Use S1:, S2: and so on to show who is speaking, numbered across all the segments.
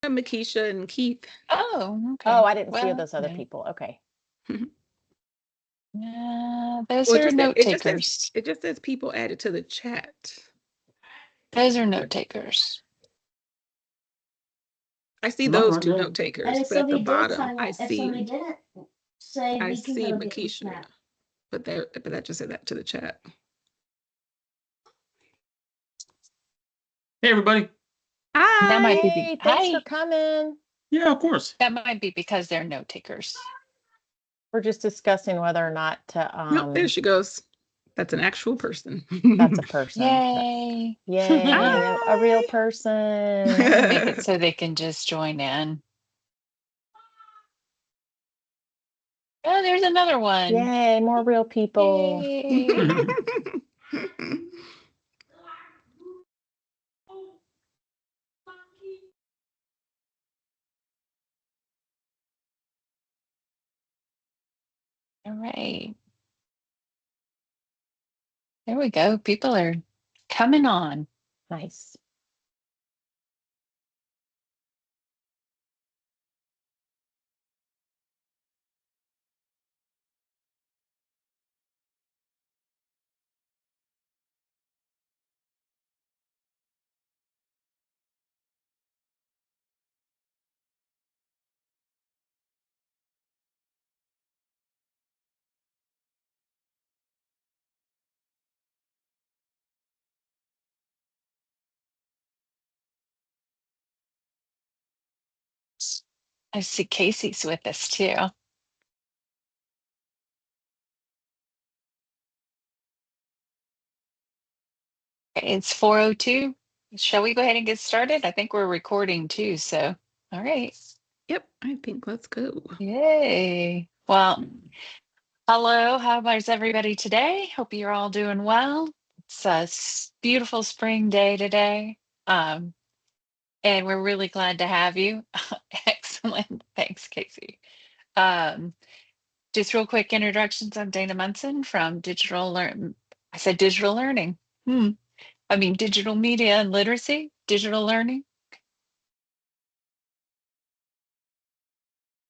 S1: Makisha and Keith.
S2: Oh, okay.
S3: Oh, I didn't see
S2: Well,
S3: those other
S2: no.
S3: people. Okay.
S2: Those
S1: Well,
S2: are note takers.
S1: it just says people added to the chat.
S2: Those are note takers.
S1: I see those two note takers, but at the bottom, I see Makisha, but that just said that to the chat.
S4: Hey, everybody.
S1: Hi.
S2: That might be
S3: Hey, thanks for coming.
S4: Yeah, of course.
S2: That might be because they're note takers.
S3: We're just discussing whether or not to
S1: Nope, there she goes. That's an actual person.
S3: that's a person.
S2: Yay.
S3: Yay, a real person.
S2: Make it so they can just join in. Oh, there's another one.
S3: Yay, more real people.
S2: Yay. All right. There we go. People are coming on.
S3: Nice.
S2: I see Casey's with us too. It's 4:02. Shall we go ahead and get started? I think we're recording too, so all right.
S1: Yep, I think let's go.
S2: Yay. Well, hello, how is everybody today? Hope you're all doing well. It's a beautiful spring day today. And we're really glad to have you. Excellent. Thanks, Casey. Just real quick introductions. I'm Dana Munson from Digital Learn. I said digital learning. I mean digital media and literacy, digital learning.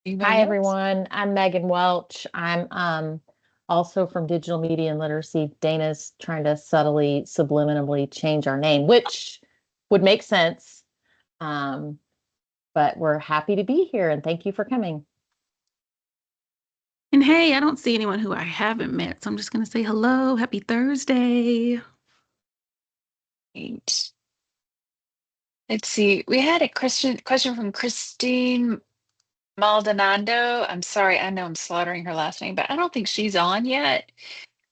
S2: Anybody
S3: Hi,
S2: else?
S3: everyone. I'm Megan Welch. I'm also from Digital Media and Literacy. Dana's trying to subtly, subliminally change our name, which would make sense. But we're happy to be here and thank you for coming.
S1: And hey, I don't see anyone who I haven't met, so I'm just going to say hello. Happy Thursday.
S2: Great. Let's see. We had a question from Christine Maldonado. I'm sorry, I know I'm slaughtering her last name, but I don't think she's on yet.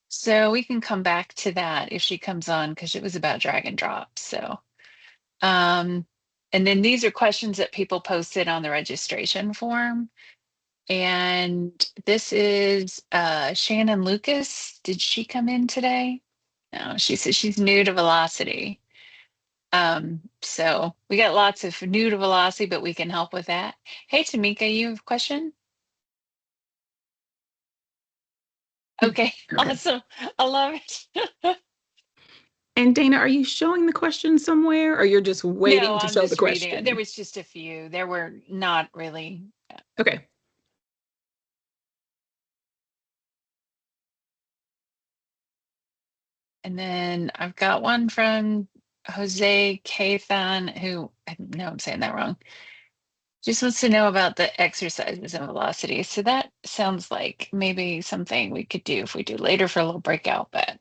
S2: So we can come back to that if she comes on because it was about drag and drop. So, and then these are questions that people posted on the registration form. And this is Shannon Lucas. Did she come in today? No, she says she's new to Velocity. So we got lots of new to Velocity, but we can help with that. Hey, Tamika, you have a question? Okay, awesome. I love it.
S1: And Dana, are you showing the question somewhere or you're just waiting
S2: No,
S1: to
S2: I'm
S1: show
S2: just
S1: the question?
S2: reading it. There was just a few. There were not really.
S1: Okay.
S2: And then I've got one from Jose Cathan, who I know I'm saying that wrong. Just wants to know about the exercises and velocity. So that sounds like maybe something we could do if we do later for a little breakout, but.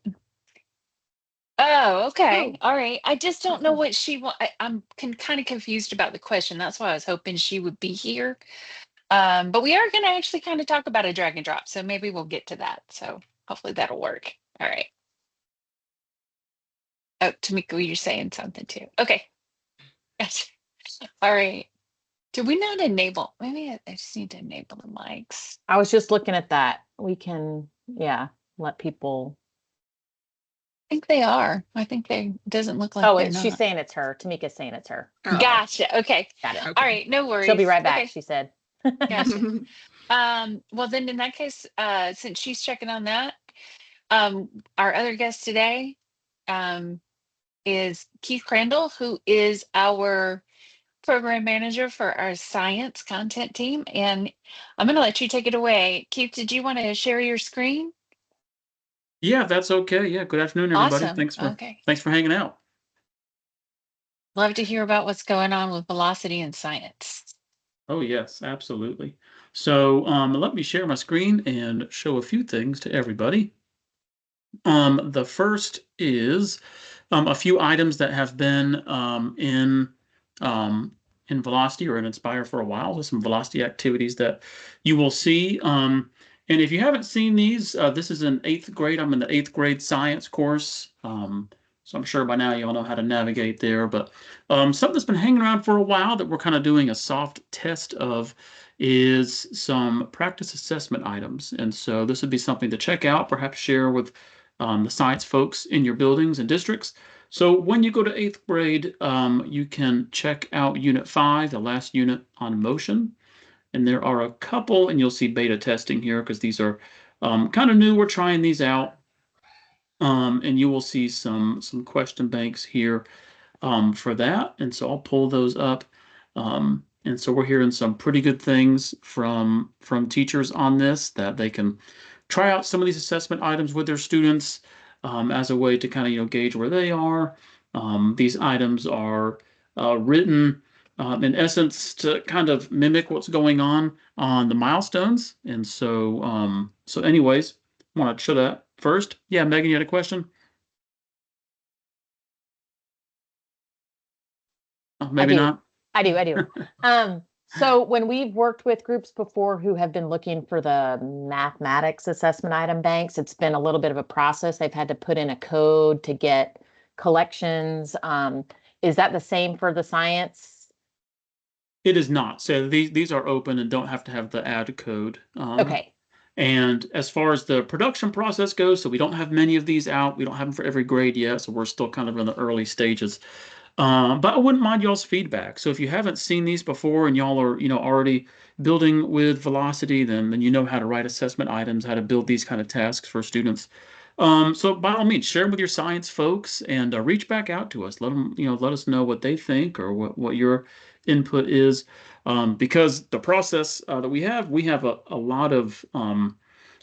S2: Oh, okay. All right. I just don't know what she want. I'm kind of confused about the question. That's why I was hoping she would be here. But we are going to actually kind of talk about a drag and drop. So maybe we'll get to that. So hopefully that'll work. All right. Oh, Tamika, you're saying something too. Okay. Gotcha. All right. Do we not enable? Maybe I just need to enable the mics.
S3: I was just looking at that. We can, let people.
S2: I think they are. I think they doesn't look like they're not.
S3: She's saying it's her. Tamika's saying it's her.
S1: Oh,
S2: gotcha. Okay.
S3: Got it.
S1: Okay.
S2: All right. No worries.
S3: She'll be right back,
S2: okay.
S3: she said.
S2: Gotcha. Well, then in that case, since she's checking on that, our other guest today is Keith Crandall, who is our program manager for our science content team, and I'm going to let you take it away. Keith, did you want to share your screen?
S4: Yeah, that's okay. Yeah, good afternoon, everybody.
S2: Awesome. Okay.
S4: Thanks for hanging out.
S2: Love to hear about what's going on with velocity in science.
S4: Oh, yes, absolutely. So let me share my screen and show a few things to everybody. The first is a few items that have been in Velocity or in Inspire for a while. There's some Velocity activities that you will see. And if you haven't seen these, this is in 8th grade. I'm in the 8th grade science course. So I'm sure by now you all know how to navigate there. But something that's been hanging around for a while that we're kind of doing a soft test of is some practice assessment items. And so this would be something to check out, perhaps share with the science folks in your buildings and districts. So when you go to 8th grade, you can check out Unit 5, the last unit on motion. And there are a couple, and you'll see beta testing here because these are kind of new. We're trying these out. And you will see some question banks here for that. And so I'll pull those up. And so we're hearing some pretty good things from teachers on this, that they can try out some of these assessment items with their students as a way to kind of gauge where they are. These items are written in essence to kind of mimic what's going on the milestones. And so anyways, I want to show that first. Yeah, Megan, you had a question? Oh, maybe not.
S3: I do. So when we've worked with groups before who have been looking for the mathematics assessment item banks, it's been a little bit of a process. They've had to put in a code to get collections. Is that the same for the science?
S4: It is not. So these are open and don't have to have the add code.
S3: Okay.
S4: And as far as the production process goes, so we don't have many of these out. We don't have them for every grade yet, so we're still kind of in the early stages. But I wouldn't mind y'all's feedback. So if you haven't seen these before and y'all are, already building with Velocity, then you know how to write assessment items, how to build these kind of tasks for students. So by all means, share them with your science folks and reach back out to us. Let them, let us know what they think or what your input is. Because the process that we have a lot of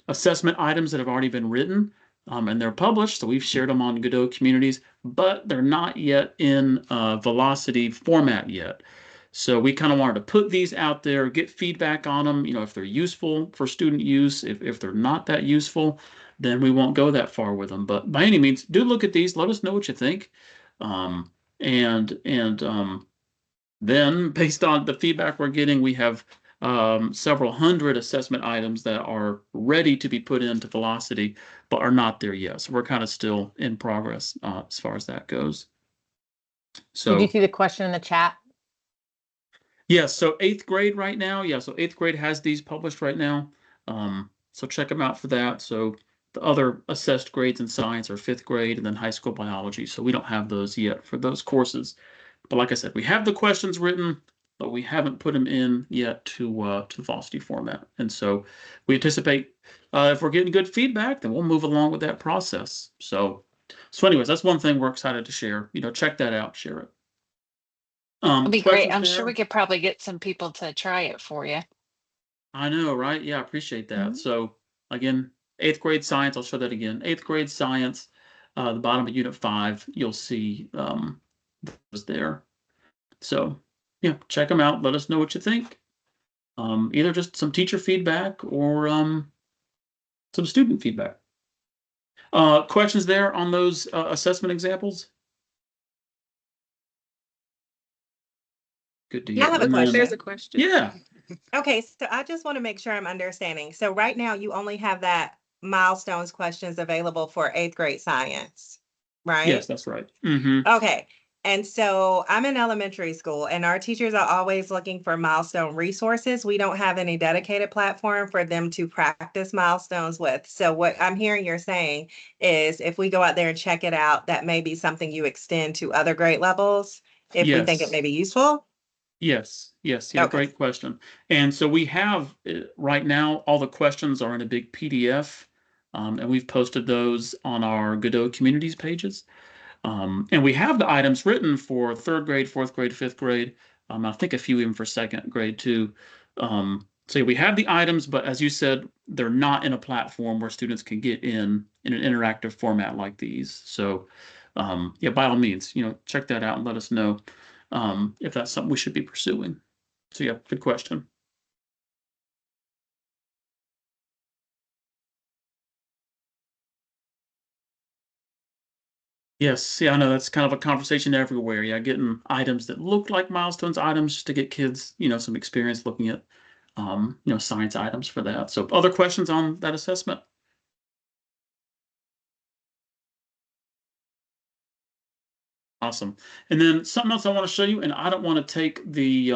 S4: assessment items that have already been written. And they're published, so we've shared them on GaDOE communities, but they're not yet in Velocity format yet. So we kind of wanted to put these out there, get feedback on them. If they're useful for student use, if they're not that useful, then we won't go that far with them. But by any means, do look at these. Let us know what you think. And then based on the feedback we're getting, we have several hundred assessment items that are ready to be put into Velocity, but are not there yet. So we're kind of still in progress as far as that goes. So
S3: did you see the question in the chat?
S4: Yes. So 8th grade right now. Yeah. So 8th grade has these published right now. So check them out for that. So the other assessed grades in science are 5th grade and then high school biology. So we don't have those yet for those courses. But like I said, we have the questions written, but we haven't put them in yet to the Velocity format. And so we anticipate if we're getting good feedback, then we'll move along with that process. So anyways, that's one thing we're excited to share. Check that out, share it.
S2: It'll be great. I'm sure we could probably get some people to try it for you.
S4: I know, right? Yeah, I appreciate that. So again, 8th grade science, I'll show that again. 8th grade science, the bottom of Unit 5, you'll see was there. So yeah, check them out. Let us know what you think. Either just some teacher feedback or some student feedback. Questions there on those assessment examples? Good deal.
S5: Yeah, I have a question.
S1: There's a question.
S4: Yeah.
S5: Okay, so I just want to make sure I'm understanding. So right now you only have that milestones questions available for 8th grade science, right?
S4: Yes, that's right. Mm-hmm.
S5: Okay. And so I'm in elementary school and our teachers are always looking for milestone resources. We don't have any dedicated platform for them to practice milestones with. So what I'm hearing you're saying is if we go out there and check it out, that may be something you extend to other grade levels if we think it may be useful.
S4: Yes. Yeah, okay. Great question. And so we have right now, all the questions are in a big PDF, and we've posted those on our GaDOE communities pages. And we have the items written for 3rd grade, 4th grade, 5th grade, I think a few even for second grade too. So yeah, we have the items, but as you said, they're not in a platform where students can get in an interactive format like these. So yeah, by all means, check that out and let us know if that's something we should be pursuing. So yeah, good question. Yes, yeah, I know that's kind of a conversation everywhere. Yeah, getting items that look like milestones items just to get kids, some experience looking at, science items for that. So other questions on that assessment? Awesome. And then something else I want to show you, and I don't want to take the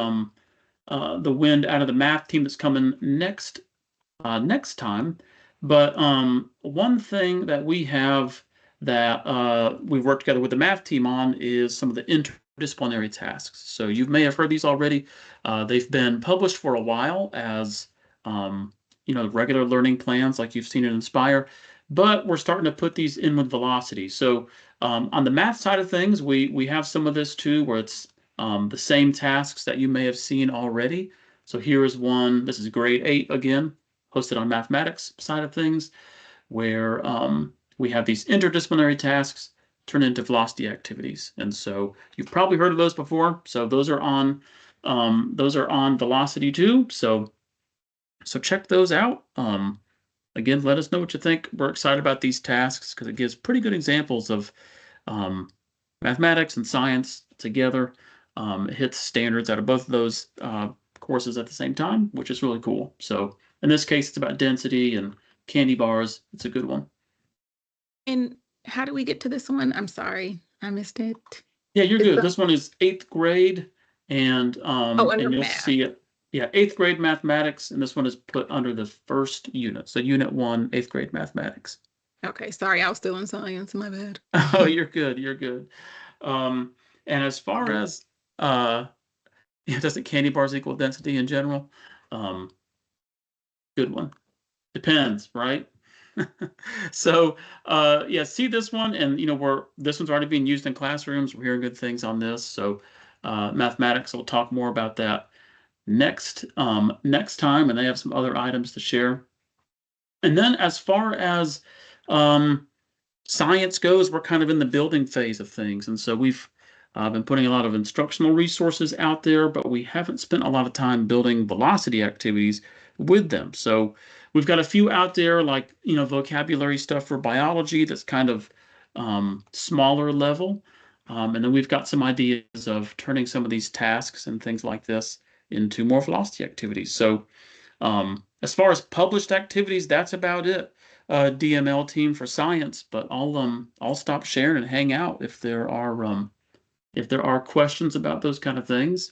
S4: wind out of the math team that's coming next time. But one thing that we have that we've worked together with the math team on is some of the interdisciplinary tasks. So you may have heard these already. They've been published for a while as regular learning plans like you've seen in Inspire, but we're starting to put these in with Velocity. So on the math side of things, we have some of this too, where it's the same tasks that you may have seen already. So here is one. This is grade 8 again, hosted on mathematics side of things, where we have these interdisciplinary tasks turn into velocity activities. And so you've probably heard of those before. So those are on velocity too. So check those out. Again, let us know what you think. We're excited about these tasks because it gives pretty good examples of mathematics and science together. It hits standards out of both of those courses at the same time, which is really cool. So in this case, it's about density and candy bars. It's a good one.
S1: And how do we get to this one? I'm sorry, I missed it.
S4: Yeah, you're good. This one is 8th grade, and
S1: under
S4: you'll
S1: math.
S4: see it. Yeah, 8th grade mathematics, and this one is put under the first unit. So unit 1, 8th grade mathematics.
S1: Okay, sorry, I was still in science. My bad.
S4: Oh, you're good. You're good. And as far as doesn't candy bars equal density in general? Good one. Depends, right? So yeah, see this one, and this one's already being used in classrooms. We're hearing good things on this. So mathematics, we'll talk more about that next time, and they have some other items to share. And then as far as science goes, we're kind of in the building phase of things. And so we've been putting a lot of instructional resources out there, but we haven't spent a lot of time building velocity activities with them. So we've got a few out there like, vocabulary stuff for biology that's kind of smaller level. And then we've got some ideas of turning some of these tasks and things like this into more velocity activities. So as far as published activities, that's about it. DML team for science, but I'll stop sharing and hang out if there are questions about those kind of things.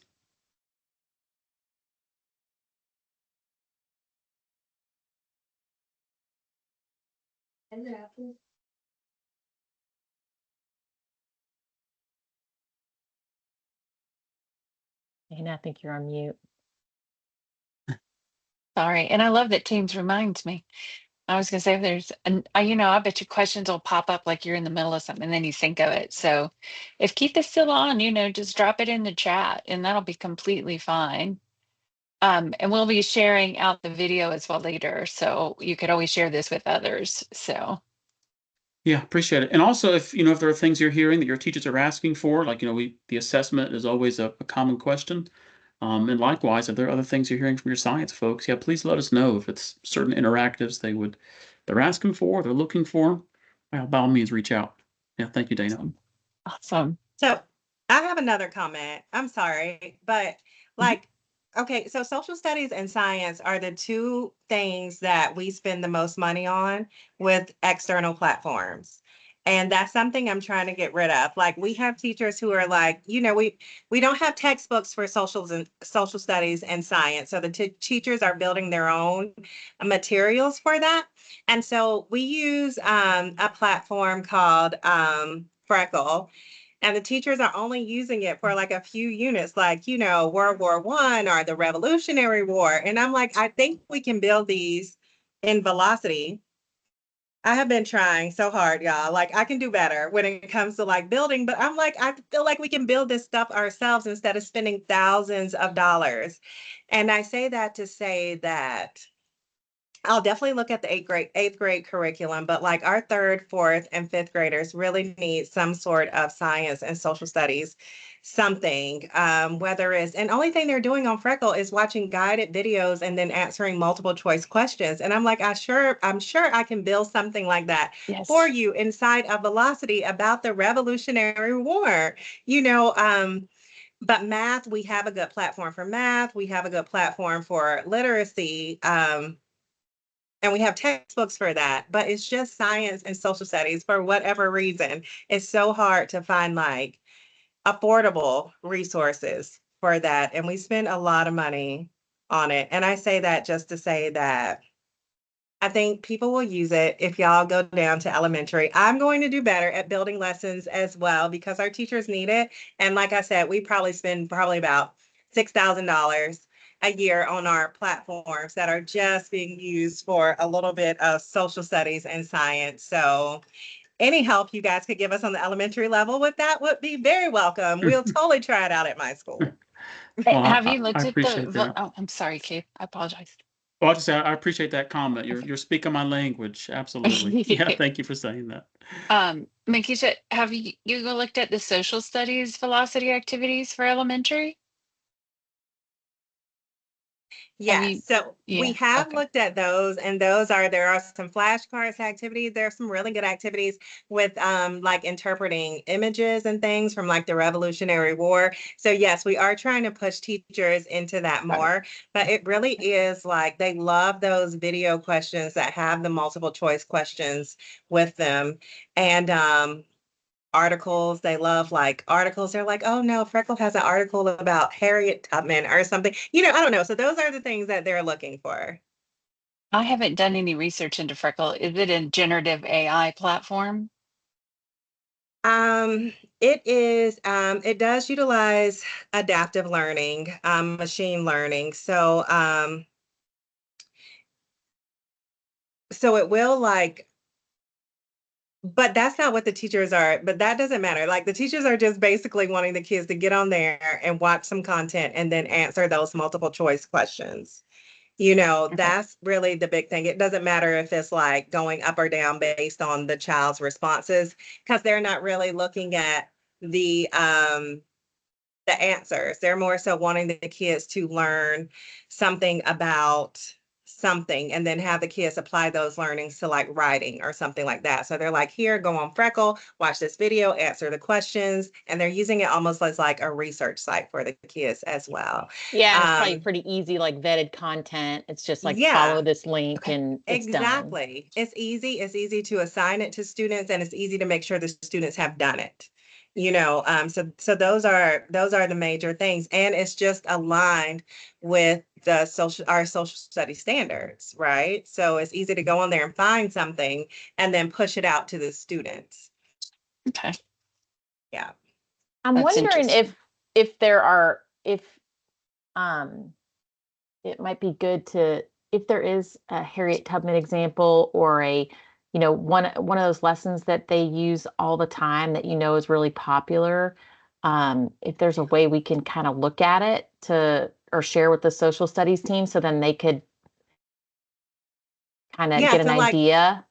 S3: And I think you're on mute.
S2: Sorry. And I love that Teams reminds me. I was going to say, if there's, I bet your questions will pop up like you're in the middle of something and then you think of it. So if Keith is still on, just drop it in the chat and that'll be completely fine. And we'll be sharing out the video as well later. So you could always share this with others. So.
S4: Yeah, appreciate it. And also if there are things you're hearing that your teachers are asking for, like, the assessment is always a common question. And likewise, if there are other things you're hearing from your science folks, yeah, please let us know if it's certain interactives they're asking for, they're looking for. Well, by all means, reach out. Yeah, thank you, Dana.
S2: Awesome.
S5: So I have another comment. I'm sorry, but okay, so social studies and science are the two things that we spend the most money on with external platforms. And that's something I'm trying to get rid of. Like we have teachers who are like, we don't have textbooks for social studies and science. So the teachers are building their own materials for that. And so we use a platform called Freckle. And the teachers are only using it for like a few units, like, World War I or the Revolutionary War. And I'm like, I think we can build these in Velocity I have been trying so hard, y'all. Like, I can do better when it comes to like building, but I'm like, I feel like we can build this stuff ourselves instead of spending thousands of dollars. And I say that to say that I'll definitely look at the eighth grade curriculum, but like our third, fourth, and fifth graders really need some sort of science and social studies, something. Whether it's and only thing they're doing on Freckle is watching guided videos and then answering multiple choice questions. And I'm like, I'm sure I can build something like that for
S2: Yes.
S5: you inside of Velocity about the Revolutionary War. You know, but math, we have a good platform for math. We have a good platform for literacy. And we have textbooks for that, but it's just science and social studies for whatever reason. It's so hard to find like affordable resources for that. And we spend a lot of money on it. And I say that just to say that I think people will use it if y'all go down to elementary. I'm going to do better at building lessons as well because our teachers need it. And like I said, we probably spend about $6,000 a year on our platforms that are just being used for a little bit of social studies and science. So any help you guys could give us on the elementary level with that would be very welcome. We'll totally try it out at my school.
S4: Well,
S2: Have
S4: I,
S2: you
S4: I
S2: looked at
S4: appreciate
S2: the,
S4: that.
S2: oh, I'm sorry, Kate. I apologize.
S4: Well, I just say I appreciate that comment.
S2: Okay.
S4: You're speaking my language. Absolutely. Yeah, thank you for saying that.
S2: Makisha, have you looked at the social studies velocity activities for elementary? Have
S5: Yes,
S2: you?
S5: so we
S2: Yeah,
S5: have
S2: okay.
S5: looked at those, and there are some flashcards activities. There are some really good activities with like interpreting images and things from like the Revolutionary War. So yes, we are trying to push teachers into that
S2: Got it.
S5: more, but it really is like they love those video questions that have the multiple choice questions with them. And articles. They love like articles. They're like, oh no, Freckle has an article about Harriet Tubman or something. You know, I don't know. So those are the things that they're looking for.
S2: I haven't done any research into Freckle. Is it a generative AI platform?
S5: Um, it does utilize adaptive learning, machine learning. So it will like but that's not what the teachers are, but that doesn't matter. Like the teachers are just basically wanting the kids to get on there and watch some content and then answer those multiple choice questions. You know,
S2: Okay.
S5: that's really the big thing. It doesn't matter if it's like going up or down based on the child's responses, because they're not really looking at the answers. They're more so wanting the kids to learn something about something and then have the kids apply those learnings to like writing or something like that. So they're like, here, go on Freckle, watch this video, answer the questions. And they're using it almost as like a research site for the kids as well.
S3: Yeah, and it's probably
S5: Um,
S3: pretty easy, like vetted content. It's just like
S5: yeah,
S3: follow this link and it's done.
S5: exactly. It's easy. It's easy to assign it to students and it's easy to make sure the students have done it. You know, so those are the major things. And it's just aligned with our social study standards, right? So it's easy to go on there and find something and then push it out to the students.
S2: Okay.
S5: Yeah.
S3: I'm
S2: That's
S3: wondering
S2: interesting.
S3: if there are if um it might be good to if there is a Harriet Tubman example or a one of those lessons that they use all the time that is really popular. If there's a way we can kind of look at it to or share with the social studies team so then they could kind of
S5: Yeah.
S3: get an
S5: So like
S3: idea.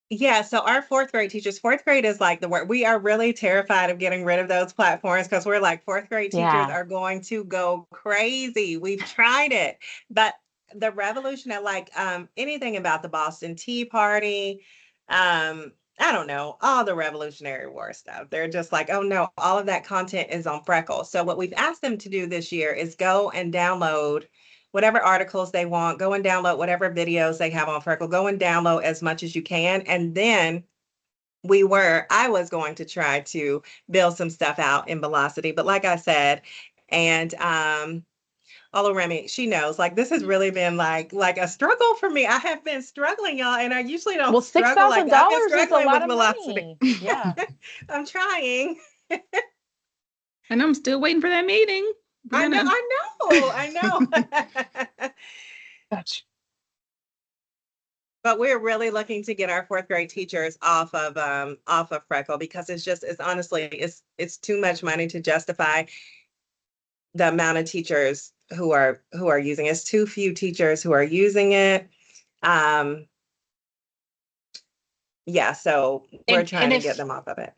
S5: yeah, so our fourth grade teachers, fourth grade is like the word. We are really terrified of getting rid of those platforms because we're like, fourth grade teachers
S3: Yeah.
S5: are going to go crazy. We've tried it, but the revolution of like anything about the Boston Tea Party, I don't know, all the Revolutionary War stuff. They're just like, oh no, all of that content is on Freckle. So what we've asked them to do this year is go and download whatever articles they want, go and download whatever videos they have on Freckle, go and download as much as you can. And then I was going to try to build some stuff out in Velocity. But like I said, and Remy, she knows, like this has really been like a struggle for me. I have been struggling, y'all, and I usually don't
S3: Well, six
S5: struggle like
S3: thousand
S5: that. I've been
S3: dollars is a
S5: struggling
S3: lot
S5: with
S3: of
S5: Velocity.
S3: money. Yeah.
S5: I'm trying.
S1: And I'm still waiting for that meeting. We're
S5: I know,
S1: gonna
S5: I know, I know.
S2: Gotcha.
S5: But we're really looking to get our fourth grade teachers off of Freckle because it's honestly it's too much money to justify the amount of teachers who are using it. It's too few teachers who are using it. Yeah, so we're trying to get them off of it.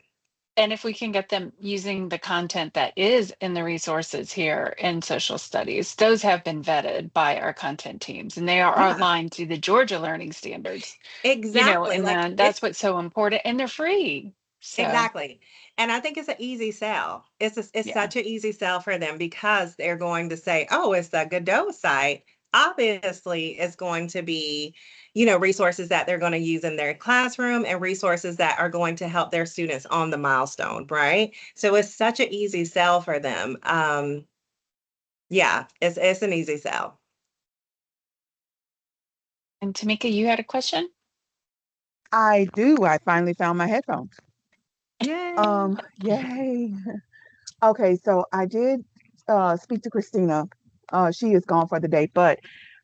S2: And if we can get them using the content that is in the resources here in social studies, those have been vetted by our content teams and they are
S5: Yeah.
S2: aligned to the Georgia learning standards.
S5: Exactly.
S2: And
S5: like
S2: then that's what's so important. And they're free. So
S5: exactly. And I think it's an easy sell. It's
S2: yeah.
S5: such an easy sell for them because they're going to say, oh, it's the GaDOE site. Obviously, it's going to be, resources that they're going to use in their classroom and resources that are going to help their students on the milestone, right? So it's such an easy sell for them. Yeah, it's an easy sell.
S2: And Tamika, you had a question?
S6: I do. I finally found my headphones.
S5: Yay.
S6: Yay. Okay, so I did speak to Christina. She is gone for the day, but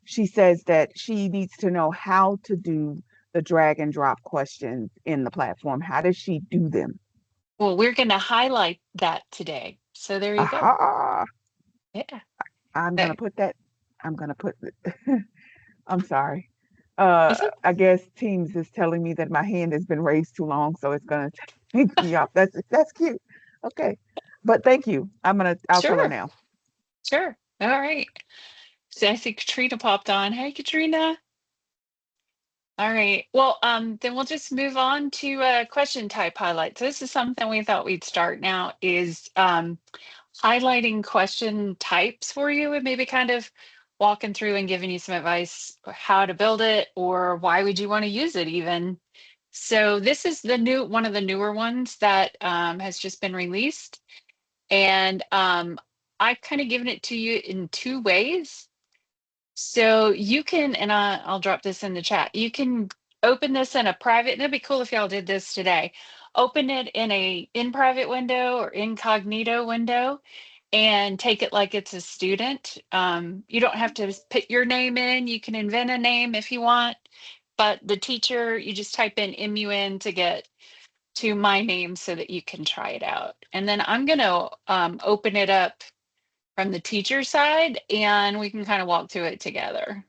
S6: she says that she needs to know how to do the drag and drop questions in the platform. How does she do them?
S2: Well, we're going to highlight that today. So there you go.
S6: Aha!
S2: Yeah.
S6: I'm gonna put that. I'm gonna put. I'm sorry.
S2: Okay.
S6: I guess Teams is telling me that my hand has been raised too long, so it's gonna take me off. That's cute. Okay, but thank you. I'll tell her
S2: Sure.
S6: now.
S2: Sure. All right. So I see Katrina popped on. Hey, Katrina. All right. Well, then we'll just move on to question type highlight. So this is something we thought we'd start now is highlighting question types for you and maybe kind of walking through and giving you some advice how to build it or why would you want to use it even. So this is one of the newer ones that has just been released. And I've kind of given it to you in two ways. So you can, and I'll drop this in the chat. You can open this in a private, and it'd be cool if y'all did this today. Open it in a in private window or incognito window and take it like it's a student. You don't have to put your name in. You can invent a name if you want, but the teacher, you just type in MUN to get to my name so that you can try it out. And then I'm going to open it up from the teacher side and we can kind of walk through it together.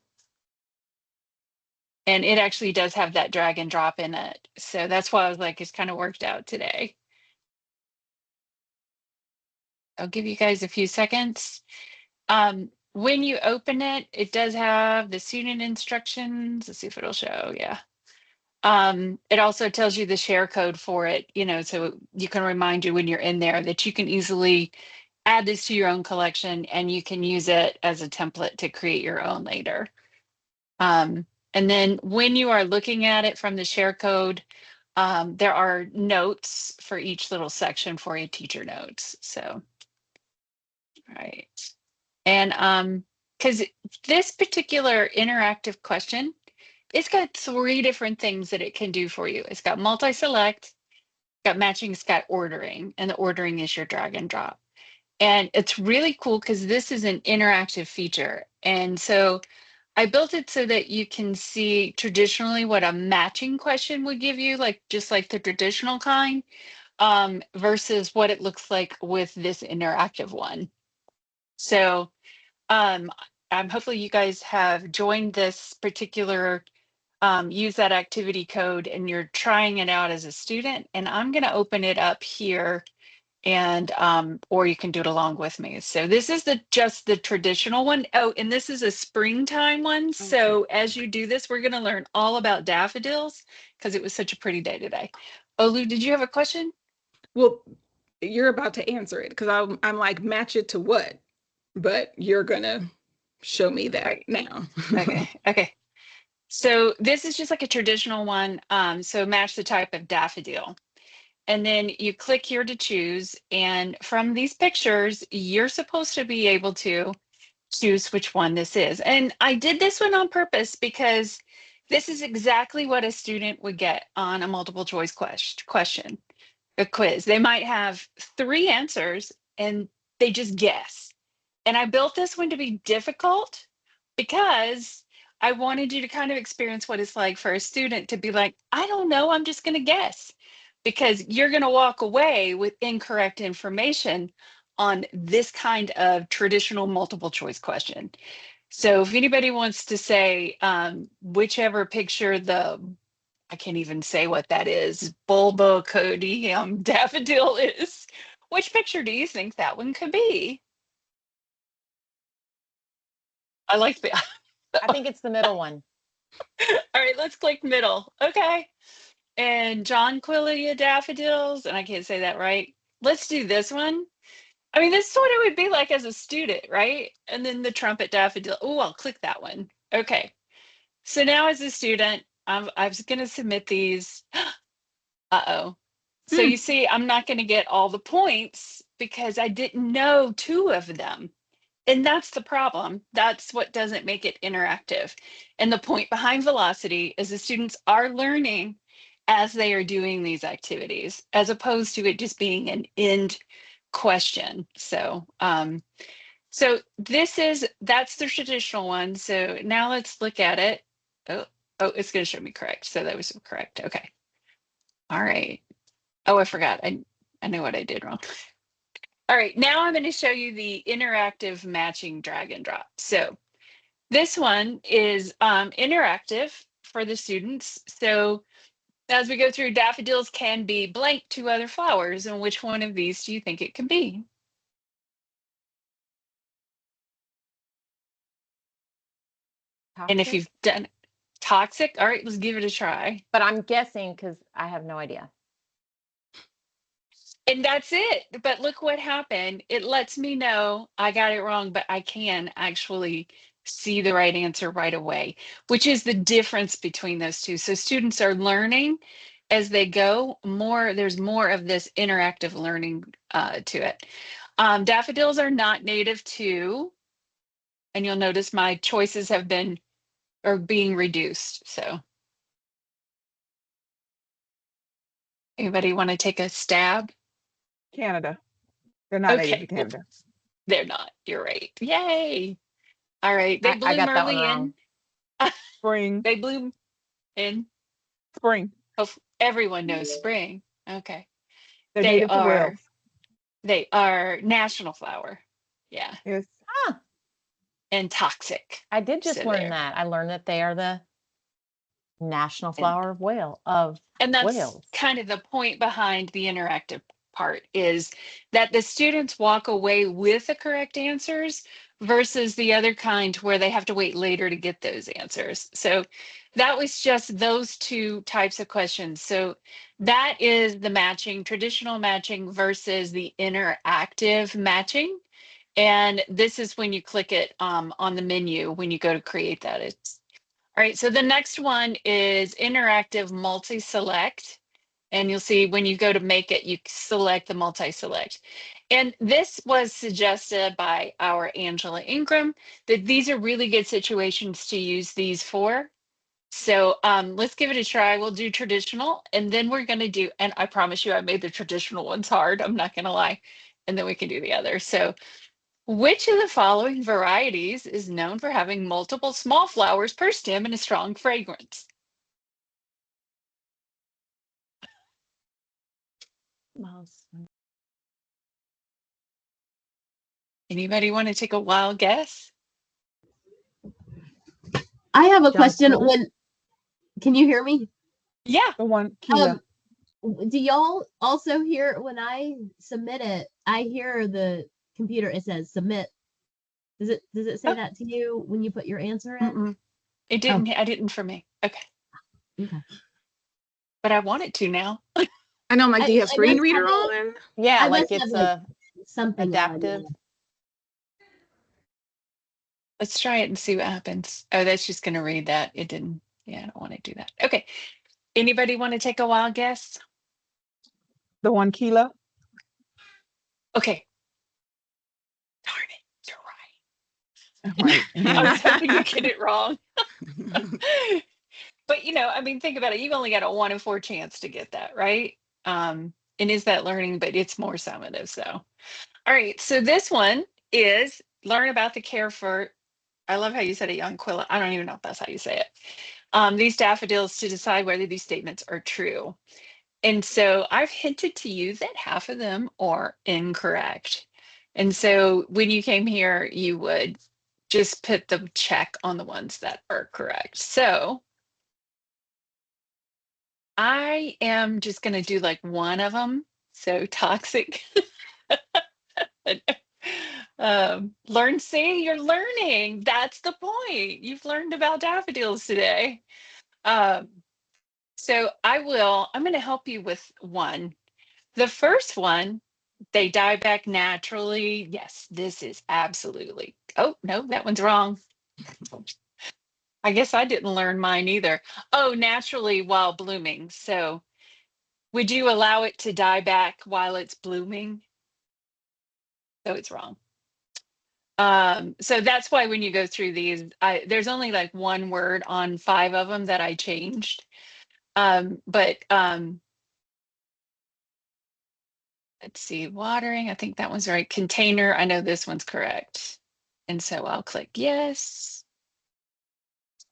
S2: And it actually does have that drag and drop in it. So that's why I was like, it's kind of worked out today. I'll give you guys a few seconds. When you open it, it does have the student instructions. Let's see if it'll show. Yeah. It also tells you the share code for it, so you can remind you when you're in there that you can easily add this to your own collection and you can use it as a template to create your own later. And then when you are looking at it from the share code, there are notes for each little section for your teacher notes. So, right. And because this particular interactive question, it's got three different things that it can do for you. It's got multi-select, got matching, it's got ordering, and the ordering is your drag and drop. And it's really cool because this is an interactive feature. And so I built it so that you can see traditionally what a matching question would give you, just like the traditional kind, versus what it looks like with this interactive one. So hopefully you guys have joined this particular use that activity code and you're trying it out as a student. And I'm going to open it up here and or you can do it along with me. So this is just the traditional one. Oh, and this is a springtime one. So as you do this, we're going to learn all about daffodils because it was such a pretty day today. Olu, did you have a question?
S1: Well, you're about to answer it because I'm like, match it to what? But you're gonna show me that now.
S2: Okay. So this is just like a traditional one. So match the type of daffodil. And then you click here to choose. And from these pictures, you're supposed to be able to choose which one this is. And I did this one on purpose because this is exactly what a student would get on a multiple choice question, a quiz. They might have three answers and they just guess. And I built this one to be difficult because I wanted you to kind of experience what it's like for a student to be like, I don't know, I'm just going to guess, because you're going to walk away with incorrect information on this kind of traditional multiple choice question. So if anybody wants to say whichever picture I can't even say what that is, bulbocodium daffodil is, which picture do you think that one could be? I like the,
S3: I think it's the middle one.
S2: all right, let's click middle. Okay. And Jonquilla daffodils, and I can't say that right. Let's do this one. I mean, this is what it would be like as a student, right? And then the trumpet daffodil. Oh, I'll click that one. Okay. So now as a student, I was going to submit these. Uh-oh. So you see, I'm not going to get all the points because I didn't know two of them. And that's the problem. That's what doesn't make it interactive. And the point behind velocity is the students are learning as they are doing these activities, as opposed to it just being an end question. So, so that's the traditional one. So now let's look at it. Oh, it's going to show me correct. So that was correct. Okay. All right. Oh, I forgot. I know what I did wrong. All right, now I'm going to show you the interactive matching drag and drop. So this one is interactive for the students. So as we go through, daffodils can be blank to other flowers. And which one of these do you think it can be?
S3: Toxic?
S2: And if you've done toxic, all right, let's give it a try.
S3: But I'm guessing because I have no idea.
S2: And that's it. But look what happened. It lets me know I got it wrong, but I can actually see the right answer right away, which is the difference between those two. So students are learning as they go more. There's more of this interactive learning to it. Daffodils are not native to, and you'll notice my choices are being reduced. So anybody want to take a stab?
S6: Canada. They're not native to
S2: Okay,
S6: Canada.
S2: they're not. You're right. Yay. All right. They
S3: I
S2: bloom
S3: got that one
S2: early
S3: wrong.
S6: Spring.
S2: They bloom in.
S6: Spring.
S2: Oh, everyone knows spring. Okay.
S6: They're
S2: They
S6: native to Wales.
S2: they are national flower. Yeah.
S6: Yes.
S3: Ah,
S2: And toxic.
S3: I did just
S2: So
S3: learn
S2: there.
S3: that. I learned that they are the national
S2: And,
S3: flower of Wales.
S2: and that's
S3: Wales.
S2: kind of the point behind the interactive part, is that the students walk away with the correct answers versus the other kind where they have to wait later to get those answers. So that was just those two types of questions. So that is the matching, traditional matching versus the interactive matching. And this is when you click it on the menu, when you go to create that. All right, so the next one is interactive multi-select. And you'll see when you go to make it, you select the multi-select. And this was suggested by our Angela Ingram, that these are really good situations to use these for. So let's give it a try. We'll do traditional, and then we're going to do, and I promise you, I made the traditional ones hard. I'm not going to lie. And then we can do the other. So which of the following varieties is known for having multiple small flowers per stem and a strong fragrance? Anybody want to take a wild guess?
S7: I have a
S3: John
S7: question.
S3: Fuller?
S7: Can you hear me?
S2: Yeah.
S6: The one, Kia.
S7: Do y'all also hear when I submit it? I hear the computer. It says submit. Does it say
S2: Oh.
S7: that to you when you put your answer in?
S2: Mm-mm. It didn't. I didn't for me. Okay.
S7: Okay.
S2: But I want it to now.
S1: I know, like, do you have
S7: I
S1: screen
S7: must
S1: reader
S7: have
S1: on?
S3: Yeah,
S7: I
S3: like
S7: must
S3: it's
S7: have, something
S3: adaptive.
S7: on,
S2: Let's try it and see what happens. Oh, that's just going to read that. It didn't. Yeah, I don't want to do that. Okay. Anybody want to take a wild guess?
S6: The one, Keela.
S2: Okay. Darn it. You're right.
S6: Right.
S2: I was hoping you get it wrong. But I mean, think about it. You've only got a 1 in 4 chance to get that, right? And is that learning? But it's more summative. So, all right. So this one is learn about the care for I love how you said it, Jonquilla. I don't even know if that's how you say it. These daffodils to decide whether these statements are true. And so I've hinted to you that half of them are incorrect. And so when you came here, you would just put the check on the ones that are correct. So I am just going to do like one of them. So toxic. Learn, see, you're learning. That's the point. You've learned about daffodils today. Um, so I'm going to help you with one. The first one, they die back naturally. Yes, this is absolutely. Oh, no, that one's wrong. I guess I didn't learn mine either. Oh, naturally while blooming. So would you allow it to die back while it's blooming? So it's wrong. So that's why when you go through these, there's only like one word on 5 of them that I changed. But let's see, watering, I think that one's right. Container, I know this one's correct. And so I'll click yes.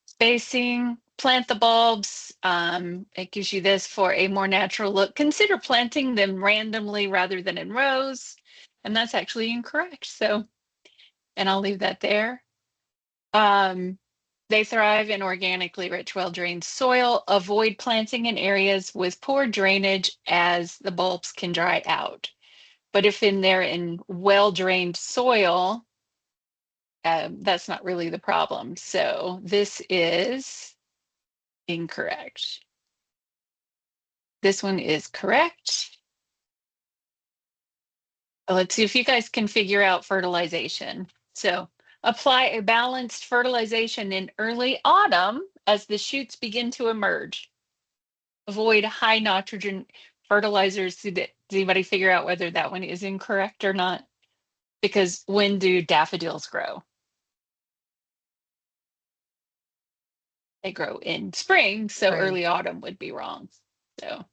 S2: Spacing, plant the bulbs. It gives you this for a more natural look. Consider planting them randomly rather than in rows. And that's actually incorrect. So, and I'll leave that there. They thrive in organically rich, well-drained soil. Avoid planting in areas with poor drainage as the bulbs can dry out. But if they're in well-drained soil, that's not really the problem. So this is incorrect. This one is correct. Let's see if you guys can figure out fertilization. So apply a balanced fertilization in early autumn as the shoots begin to emerge. Avoid high nitrogen fertilizers. Does anybody figure out whether that one is incorrect or not? Because when do daffodils grow? They grow in spring, so
S3: Spring.
S2: early autumn would be wrong. So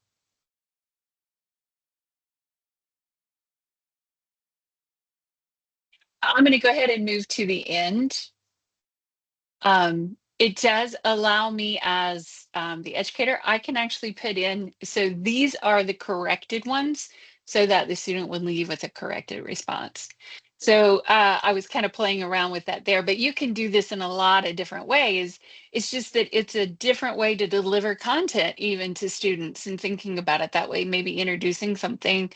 S2: I'm going to go ahead and move to the end. It does allow me as the educator, I can actually put in, so these are the corrected ones so that the student would leave with a corrected response. So I was kind of playing around with that there, but you can do this in a lot of different ways. It's just that it's a different way to deliver content even to students, and thinking about it that way, maybe introducing something.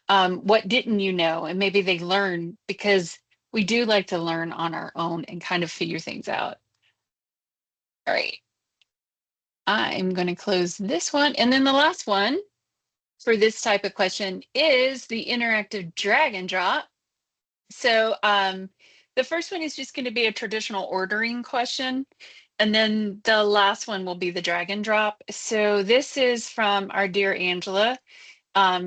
S2: What didn't you know? And maybe they learn, because we do like to learn on our own and kind of figure things out. All right. I'm going to close this one. And then the last one for this type of question is the interactive drag and drop. So the first one is just going to be a traditional ordering question. And then the last one will be the drag and drop. So this is from our dear Angela.